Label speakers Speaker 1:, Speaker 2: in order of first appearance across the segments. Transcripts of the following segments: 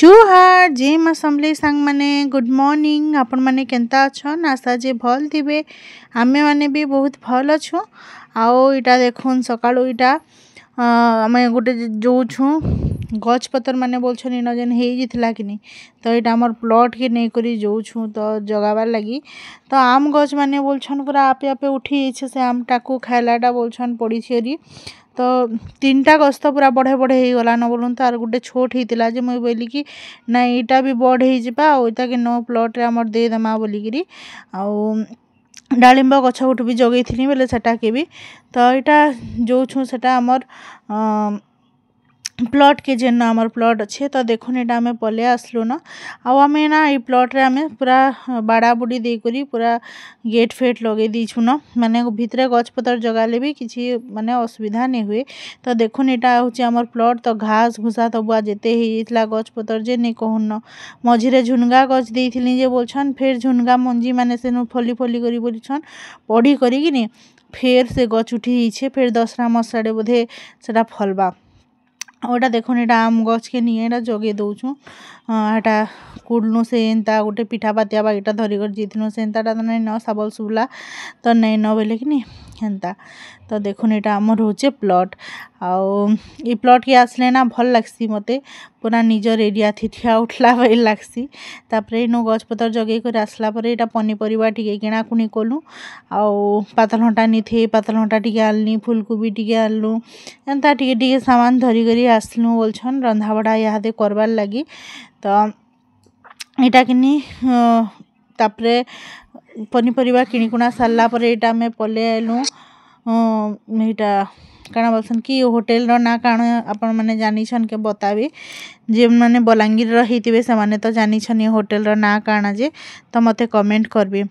Speaker 1: जुहार GeM assembly सांग माने good morning आपण माने केंता अछन आशा जे भल थिबे आमे माने भी बहुत भल अछु। आओ इटा देखुन सकाळो इटा आमे गोटे जो छु गछ पतर माने बोलछन इन जन हे जितला कि नहीं तो इटा हमर प्लॉट के नहीं करी जो छु तो जगावार लगी तो आम गछ माने बोलछन पूरा आपे आपे उठी छे से आम टाकू खाइलाटा बोलछन पड़ी छेरी तो तीनटा गछ तो पूरा बढ़े बढ़े हो गला न बोलूँ तो आर गोटे छोट होता जे मुई बोली कि ना यहाँ भी बड़ होता कि नो प्लॉट रे हमर दे देमा बोलिकी आउ डालिंब गछ गोटे भी जगई थी बोले सेटा के भी तो यहाँ जो छूँ सेटा हमर प्लॉट के जेन आमर प्लॉट अच्छे तो देखो यहाँ आम पले आसलु न आम ना ये प्लॉट रे आम पूरा बाड़ा बुड़ी देकरी पूरा गेट फेट लगे दीछुन माने भितरे गछपतर जगाले भी किसी माने असुविधा नहीं हुए। तो देखो यहाँ हूँ आमर प्लॉट तो घास घुसा तबुआ जेते होता गछपतर जे नहीं कहून मझिरे झुनगा गछ देइथिली जे बोलछन फिर झुनगा मंजी माने से फली फली करी बोलछन पढ़ी करी कि नहीं फिर से गछ उठी फिर दसरा मसाड़े बोधे सेटा फलबा ओटा देखो यहाँ आम गछ के नहीं एटा जगे दौचु एटा कुड़नु से एंता गोटे पिठा पातिया बागीटा धरिकर जीतनु से एंताटा तो नहीं न साबल सुबला तो नहीं न बोले कि नहीं हेन्ता तो देखो यहाँ आमर होचे प्लॉट आउ ये प्लॉट के आसले ना भल लगसी मते पूरा निजर एरिया थी ठिया उठला भाई लगसी तापर इन गछपतर जगे कर आसला पर यहाँ पनीपरिया टिके किणाकुणी कलु आउ पातलघंटा नहीं थे पातलघंटा टिके आनली फूलकोबी टिके आनलु एंता टिके टिके सामान धरी करी आसलु बोलछन रंधा बढ़ा इहादे करबार लगी तो यहाँ किनी तापरे पनीपरिया किणीकुणा सारला पर यहाँ आम पले आलु यहाँ काना बोलसन कि होटेल रो ना काण आपण माने जानिछन के बताबे जे माने बलांगीर रहितिबे से माने तो जानिछन ये होटेल रो ना काण जे तो मते कमेंट करबे।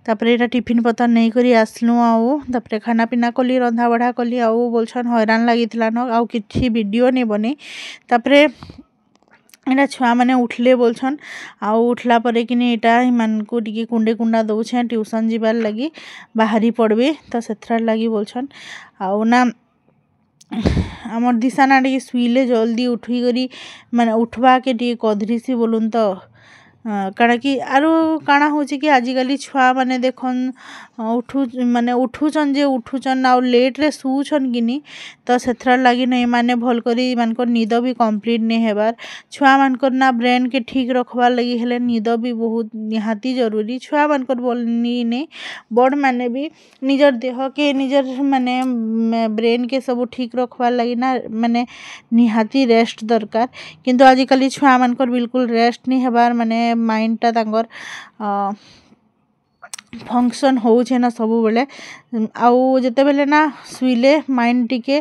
Speaker 1: तापर एटा टिफिन पतर नहीं करी आसलु आउ तापर खाना पीना कली रंधा बढ़ा कली आउ बोलछन हैरान लागितला न आउ किछि वीडियो नहीं बने तापर एटा छुआ मैंने उठले बोलछन आउ उठला परे कि यहाँ मान को टिके कुंडे कुंडा दौछे ट्यूशन जीवार लगी बाहरी पड़बे तो सेथरा लगी बोलछन आउ ना आमर दिशा ना टे शुइले जल्दी उठी करी माने उठवा के टे कधरीसी बोलून तो काଣା कि आरो काଣା होची कि आजिकली छुआ माने देखन उठू माने उठुचन जे उठुचन आ लेट रे सुचन किनी तो सेथरा लगी नहीं माने भल करी मानकर निद भी कंप्लीट नहीं हेबार छुआ मानकर ना ब्रेन के ठीक रखबार लगी हेले निद भी बहुत निहाती जरूरी छुआ मानकर बोलनी नहीं बड़ माने भी निजर देह के निजर माने ब्रेन के सब ठीक रखबार लगी ना माने निहाती रेस्ट दरकार किंतु आजिकली छुआ मानकर बिल्कुल रेस्ट नहीं हेबार माने माइंडटा तांगर फंक्शन होउछे ना सब बेले आउ जते बेले ना सुइले माइंड टिके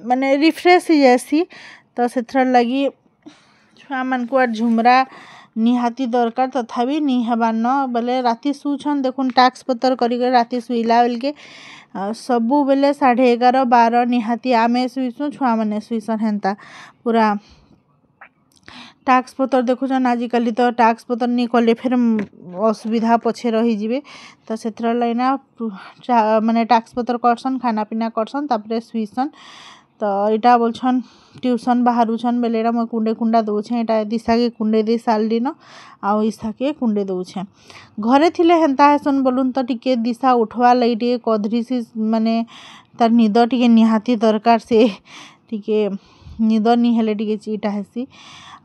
Speaker 1: माने रिफ्रेश हो जासी तो सेथरा लगी छुआ मान को झुमरा निहाती दरकार तथापि नहीं हेबार न बोले राति सुछन देखुन टास्क पतर करी राति सुइला बेल के सबु बेले 11:30 12 निहाती आमे सुइसु छुआ माने सुइसन हेंता पूरा टास्क पतर देखुन आजिकल तो टास्क पतर नहीं कले फिर असुविधा पछे रही जिवे तो सेथरा लाइना माने टास्क पतर करसन खाना पीना करसन तापरे सुइसन तो यहाँ बोलछन ट्यूशन बाहरुछन बेले मैं कुंडे कुंडा दौछे यहाँ दिशा के कुंडे दे सारली न आउ ईशा के कुंडे दौछे घरे थिले हेन्ता हेसन बोलून तो टिके दिशा उठवा लगी टिके कधरीसी माने तार निद टिके निहाती दरकार से टिके निद नहीं हेले टिके चीटा हेसी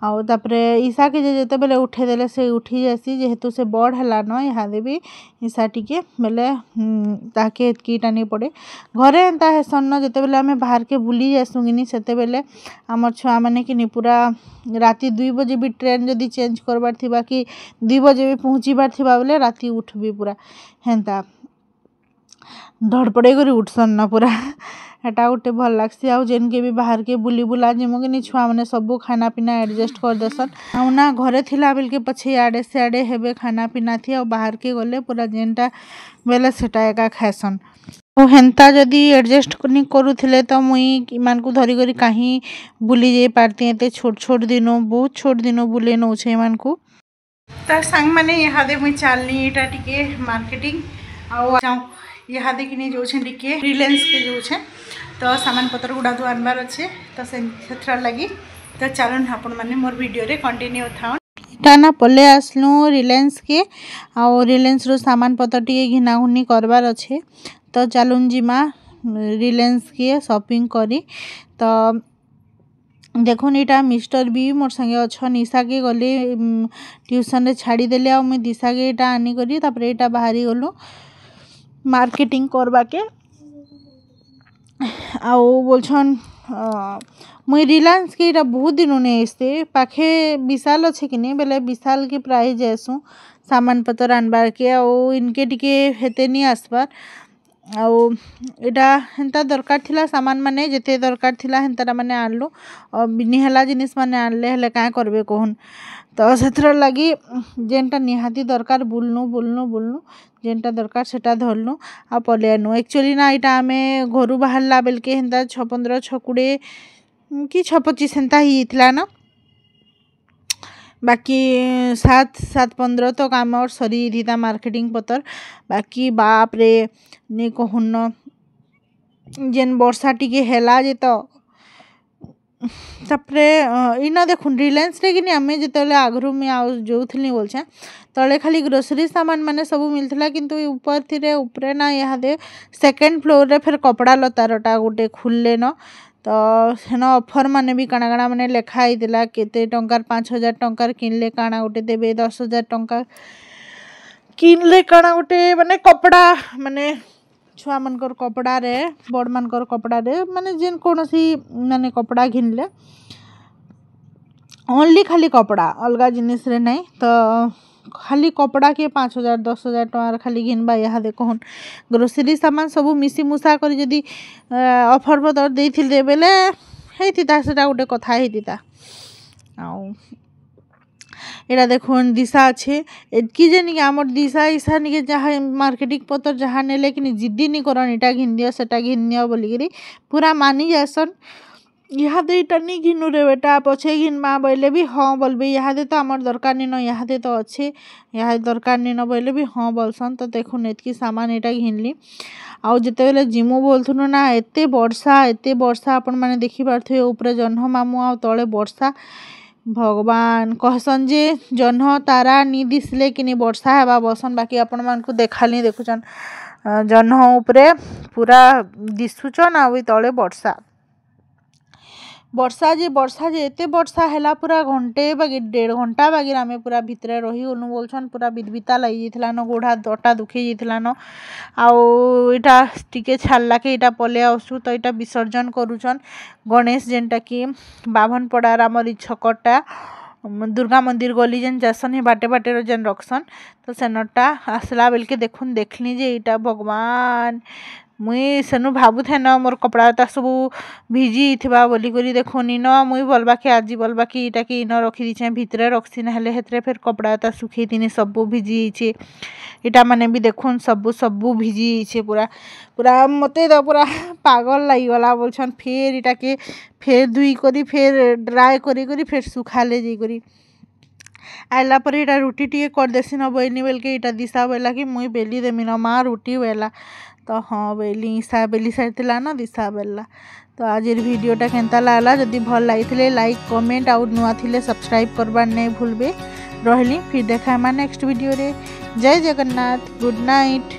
Speaker 1: आउ तापरे ईशा के जेते बेले उठे देले से उठी जासी जेहेतु से बड़ हला न इहादे भी ईशा टिके बेले ताके एतकीटा नहीं पड़े घरे एंता हेसन न जेते बेले आमे बाहर के बुली जासु किनी सेते बेले हमर छुआ माने कि पूरा राति 2 बजे भी ट्रेन जदी चेंज करबार थिबा कि 2 बजे भी पहुँचीबार थिबा बेले राति उठबी पूरा हेन्ता धड़पड़े करी उठसन न पूरा एटा गोटे भल लागसी आउ जेन के भी बाहर के बुली बुला जिमो कि छुआ माने सबू खाना पीना एडजस्ट कर देसन आउ ना घरे थिला बेल के पछे आड़े से आड़े हेबे खाना पीना थी और बाहर के गले पूरा जेनटा बेले सेटा एका खाएसन ओ हेन्ता जदी एडजस्ट नहीं करूथिले तो मुई मान को धरी करी कहीं बुली जाई पारती एते छोट छोट दिनो बहुत छोट दिनो बुले नौछे मान को तार संग माने यहाँ दे मुई चालनी एटा टिके मार्केटिंग आउ यहाँ देखी नहीं जो टिके रिलायंस के जो तो सामान पतर गुड़ा जो आनबार अच्छे तो से लगी तो चलन आपण मैंने मोर वीडियो रे कंटिन्यू था टाना पले आसलु रिलायंस के आउ रिलायंस रो सामान पतर टी घिना घुनी करबार अच्छे तो चलुन जिमा रिलायंस के शॉपिंग करी तो देखुन यहाँ मिस्टर भी मोर संगे अच्छा निशा के गले ट्यूशन रे छाड़ी देले आ मुई दिशा के यहाँ आनी करी तापर यहाँ बाहरी गलु मार्केटिंग करवा के आउ बोलछन मुई रिलायंस के यहाँ बहुत दिन नहीं आसते पाखे विशाल अच्छे कि नहीं बेले विशाल के प्राय जासु सामान पतर आनबार के आउ इनके टिके हेते नहीं आसबार आउ एटा हेन्ता दरकार थिला सामान माने जेते दरकार थिला हेन्ता माने आनलु और निहला जिनिस माने आनले हेले का करबे कहन तो सेथर लगी जेनटा निहाती दरकार बुलनु जेनटा दरकार सेटा धरलु आ पलेनु एक्चुअली ना एटा आमे घरु बाहरला बेलके हेन्ता 6-15 6-20 कि 6-25 हेन्ता ही थिला ना बाकी 7-15 तक आम और सरी थी मार्केटिंग पतर बाकी बाप रे नहीं कहन जेन वर्षा टिके हेला जे तो तापरे इना देखुन रिलायंस रे कि आम जो आगु मुझे जो थी बोलछे तले खाली ग्रोसरी सामान माने सब मिलता किंतु ऊपर थी ऊपर ना यहाँ सेकेंड फ्लोर रे फिर कपड़ा लतारटा गोटे खुलले न तो सेन ऑफर माने भी काना काना माने लेखाई दिला केते टंकार 5,000 टंकार किनले काना गोटे देबे 10,000 टंकार किनले काना गोटे माने कपड़ा माने छुआ मनकर कपड़ा रे बड़ मनकर कपड़ा रे माने जेन कोनोसी माने कपड़ा घिनले ओनली खाली कपड़ा अलगा जिनिस रे नहीं तो खाली कपड़ा के 5,000 10,000 टंकार खाली घिनबा यहाँ देखुन ग्रोसरी सामान सब मिसी मुसा कर जदि ऑफर पतर देथिले बेले हेतिता सेटा गोटे कथा हेतिता आउ एटा देखुन दिशा अच्छे एटकी जे आमर दिशा ईसा निके जहाँ मार्केटिंग पतर जहाँ नेले कि जिद्दी नहीं करन इटा घिन दियो सेटा घिन दियो बोलिकी पूरा मानी जासन यहाँ इटा नहीं घिनु रे बेटा पछे घिनमा बोले भी हाँ बोलबे यहाँ तो आमर दरकार नहीं न यहाँ तो अच्छे यहाँ दरकार नहीं न बोले भी हाँ बोलसन तो देखुन एतकी सामान यहाँ घिनली आउ जिते बेले जिमु बोलथुनु ना एते वर्षा आपण माने देखि पारथि ऊपर जह्न मामू आ तले वर्षा भगवान कहसन जे जह्न तारा नी दिसले कि वर्षा हेबा बसन बाकी आपण मानकु देखाली देखुचन जह्न ऊपर पूरा दिसुचन आ तले वर्षा जे एते वर्षा हैला पूरा घंटे बागी 1.5 घंटा बागी आमे पूरा भितरे रही गलु बोलछन पूरा बिदबिता लगी जाइथिला न गोड़ा दटा दुखी जाइथिला न आउ इटा टिके छाड़ला के इटा पले आसु तो इटा विसर्जन करूछन गणेश जेनटा कि बाभन पड़ार आमर छकटा दुर्गा मंदिर गली जेन जासन ही बाटे बाटे जेन रखसन तो सेनटा आसला बेलके देखुन देखली जे इटा भगवान मुई सेनु भावुथे न मोर कपड़ा सब भिजी थिबा बोली करी देखुनी न मुई बोलबा कि आज बोलबा कि इटा कि इन रखी दीछे भितरे रखसी ना हेले हेतरे फिर कपड़ा सुखी थी सब भिजी जाइए इटा माने भी देखुन सब भिजी जाइए पूरा पूरा मते तो पूरा पागल लगिगला बोलछन फिर इटा के फिर धुई करी फिर ड्राई करी फिर सुखाले जाई करी आइला पर इटा रुटी टी कर देसी न बोलनी बेलके इटा दिशा बोला कि मुई बेली देमी न माँ रुटी बेला तो हाँ बेली ईसा बेली सारी ना दिशा बेला तो आज वीडियोटा केनता लागला जदि भल लगी लाइक कमेंट आउ नुआ थिले सब्सक्राइब करबार नहीं भूलबे रहली फिर देखा नेक्स्ट वीडियो रे जय जगन्नाथ गुड नाइट।